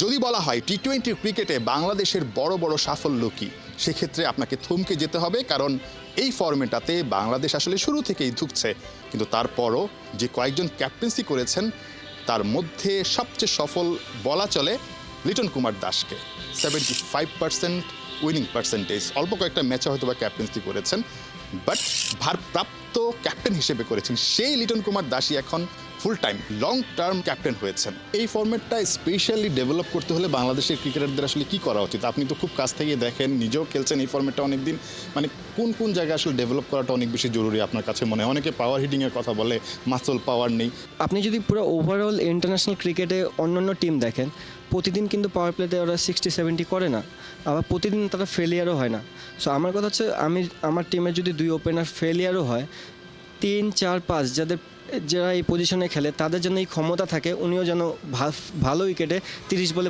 যদি বলা হয় টি-20 ক্রিকেটে বাংলাদেশের বড় বড় সাফল্য কী, সেক্ষেত্রে আপনাকে থমকে যেতে হবে, কারণ এই ফরম্যাটে বাংলাদেশ আসলে শুরু থেকেই ধুঁকছে। কিন্তু তারপরও যে কয়েকজন ক্যাপ্টেন্সি করেছেন তার মধ্যে সবচেয়ে সফল বলা চলে লিটন কুমার দাসকে। 75% উইনিং পার্সেন্টেজ, অল্প কয়েকটা ম্যাচে হয়তো বা ক্যাপ্টেন্সি করেছেন, বাট ভারপ্রাপ্ত ক্যাপ্টেন হিসেবে করেছেন সেই লিটন কুমার দাসই এখন full time long term captain হয়েছেন। এই ফরম্যাটটা স্পেশালি ডেভেলপ করতে হলে বাংলাদেশের ক্রিকেটারদের আসলে কি করা উচিত? আপনি তো খুব কাছ থেকে দেখেন, নিজেও খেলছেন এই ফরম্যাটটা অনেকদিন, মানে কোন কোন জায়গায় আসলে ডেভেলপ করাটা অনেক বেশি জরুরি আপনার কাছে মনে হয়? অনেকে পাওয়ার হিটিংয়ের কথা বলে, মাসল পাওয়ার নেই। আপনি যদি পুরো ওভারঅল ইন্টারন্যাশনাল ক্রিকেটে অন্যান্য টিম দেখেন, প্রতিদিন কিন্তু পাওয়ার প্লেতে ওরা 60-70 করে না, আবার প্রতিদিন তারা ফেলিয়ারও হয় না। সো আমার কথা হচ্ছে, আমার টিমে যদি 2 ওপেনার ফেলিয়ারও হয়, 3, 4, 5 যারা এই পজিশনে খেলে তাদের জন্য এই ক্ষমতা থাকে, উনিও যেন ভালো উইকেটে 30 বলে